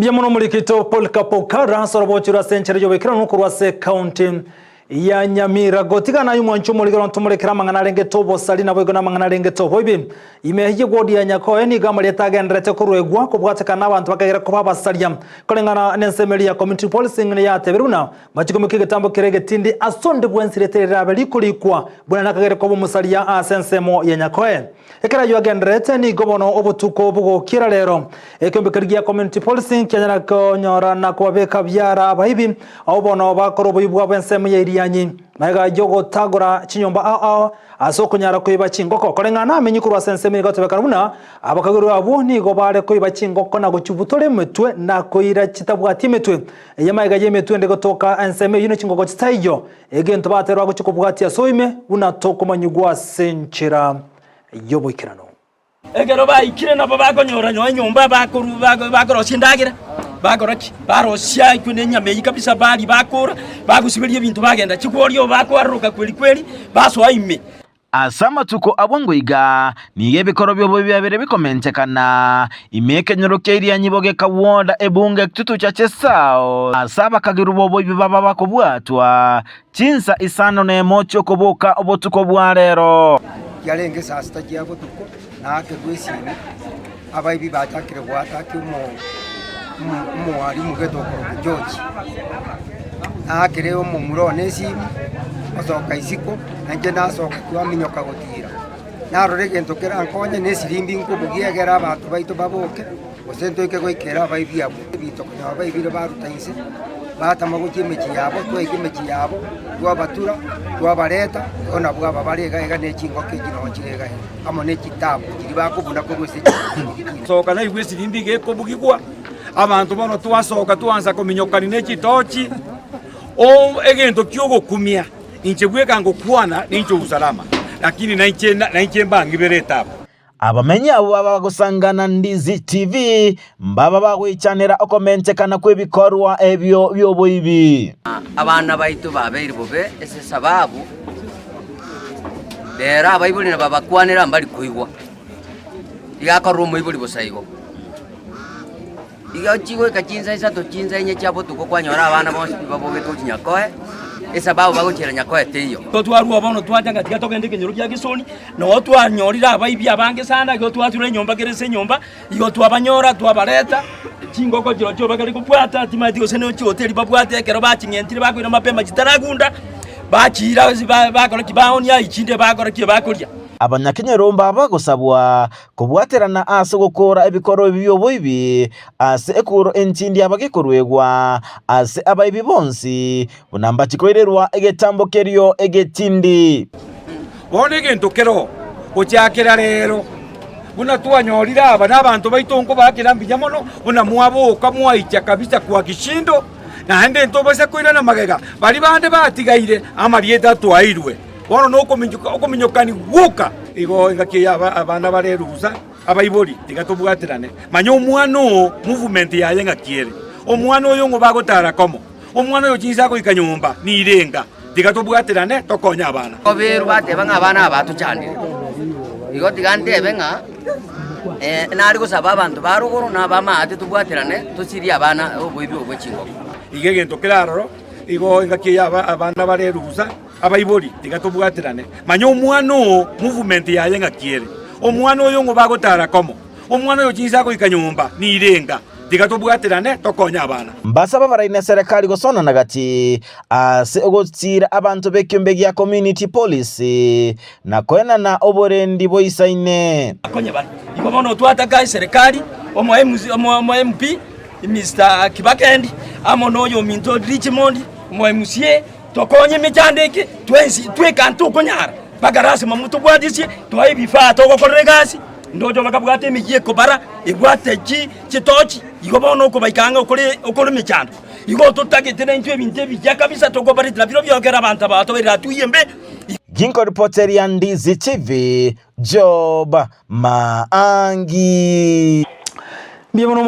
Biamuno mulikito Paul Kapokara sorobochura century yobekira nukurwa se county ya Nyamira gotigana y'umwancu muligero ntumurekera mangana renge tobo sali na bwego na mangana renge tobo ibi imehiye godi ya Nyakoe ni gama letagendrete kurwegwa kubwatekana abantu bakagera ko babasalya kolengana nensemeli ya community policing ne yateberuna machikomike getambo kirege tindi asonde bwensireterera abalikulikwa bwana nakagere ko bumusalya asensemo ya Nyakoe ekera yogendrete ni gobono obutuko bugo kira lero ekombekirgia community policing kyanyara ko nyora na kubabeka byara abahibi abo bono bakoro buyibwa bwensemo ya yanyi maiga jogo tagora chinyomba asokunyara kuiba chingoko kolengana amenyikurwa sensemi gotebekana abakaguru abo ni go bare kuiba chingoko na guchubutore metwe na koira chitabwati metwe yamaiga yemetwe ndego toka enseme yino chingoko chitaiyo egento baterwa guchukubwati asoime una tokomanyugwa senchira yobukirano egero bayikire nabo bagonyora nyomba bakoro sindagira bagoroki barosya ikune nyamenyi kabisa bali bakora bagusibiria bintu bagenda chikworio bakwaruka kweli baso aime asama tuko abongoiga nige bikoro byo byabere bikomentekana imeke nyorokeiri anyiboge kawoda ebunge tutu chache sao asaba kagiru bobo bibaba bakobwatwa chinsa isano ne mocho koboka obotuko bwarero yarenge sasta gyabo tuko nake gwesini abayibi batakire bwata kyumo mwari mugeto ko George akireo mu muronesi osoka isiko nanje nasoka twaminyoka gotira narore gento kera ankonye nesirimbi nkubugiegera abantu baito baboke osento ike goikera abayibi abo bito kwa abayibi barutainse batamaguki mechi yabo twege mechi yabo twabatura twabareta ona bwaba barega ega nechingo kigino kirega amo nekitabu kiri bakubuna ko gwese soka na igwesi rimbi geko bugigwa abantu bono twasoka twanza kominyokani nekitochi o egento kyogo kumia inche bweka ngo kwana nincho usalama lakini na mbangi bereta abamenye abo babagusangana Ndizi TV mbaba bagwichanira okomentekana kwebikorwa ebyo byoboibi abana baitu babiri bobe ese sababu dera abayibuli na babakwanira mbali kuigwa igakorumo ibuli bosaigo iga chigo kachinza isa to chinza enye chabo tuko kwanyora abana bonse baboge to Nyakoe esababu bagochera Nyakoe teyo to twaru abono twatanga tigatogende kenyoro kya gisoni no twanyorira abayibi abange sana go twature nyomba gerese nyomba iyo twabanyora twabareta chingoko jiro bakari kupwata timati osene chi hoteli babwate kero bachinyentire bakwira mapema chitaragunda bachira bakora kibaoni ya ichinde bakora kibakoria abanyakenyero mbaba gusabwa kubwaterana ase gukora ebikoro byoboibi ase ekuro entindi abagikorwegwa ase abayibi bonsi bunamba chikoirerwa egetambo kerio egetindi bone gento kero ocyakera rero buna twanyorira aba nabantu baitongo bakira mbiyamono buna mwabo kamwaicha kabisa kwa kishindo na hande ntobase koira na magega bali bande batigaire amarieta twairwe bono no kominyokani guka igo ngakiya abana bareruza abayiboli tigatobwaterane manyo omwano movement yaye ngakiere omwano oyo ngo bagotara komo omwano oyo chinza ko ikanyomba ni irenga tigatobwaterane tokonya abana oberu bateba ngabana abatuchandire igo tigandebe nga nari gusaba abantu baruguru na bamate tubwaterane tusiria abana oboibi obwechingo igegento kiraro igo ngakiya abana bareruza abayiboli tigatobwaterane manyo omwano movement yaye ngakiere omwano oyo ngo bagotara komo omwano oyo chinza ko ikanyomba ni irenga tigatobwaterane tokonya abana mbasaba baraine serikali gosona nagati ase ogotira abantu bekyombe ya community police na kwena na oborendi boisaine akonya bana ibo bono twataka serikali omo MP Mr. Kibakendi amono yo Minto Richmond omo MCA tokonye michandeke twensi twekantu konyara bagarase mamutu bwadisi twaye bifata ogokoregasi ndojo bakabwate migiye kobara igwate chitochi igobono ko baikanga okore michando igo tutagitene ntwe binte bijya kabisa togobarira biro byogera abantu abato berira tuyembe Ginko reporter ya Ndizi TV Job Maangi.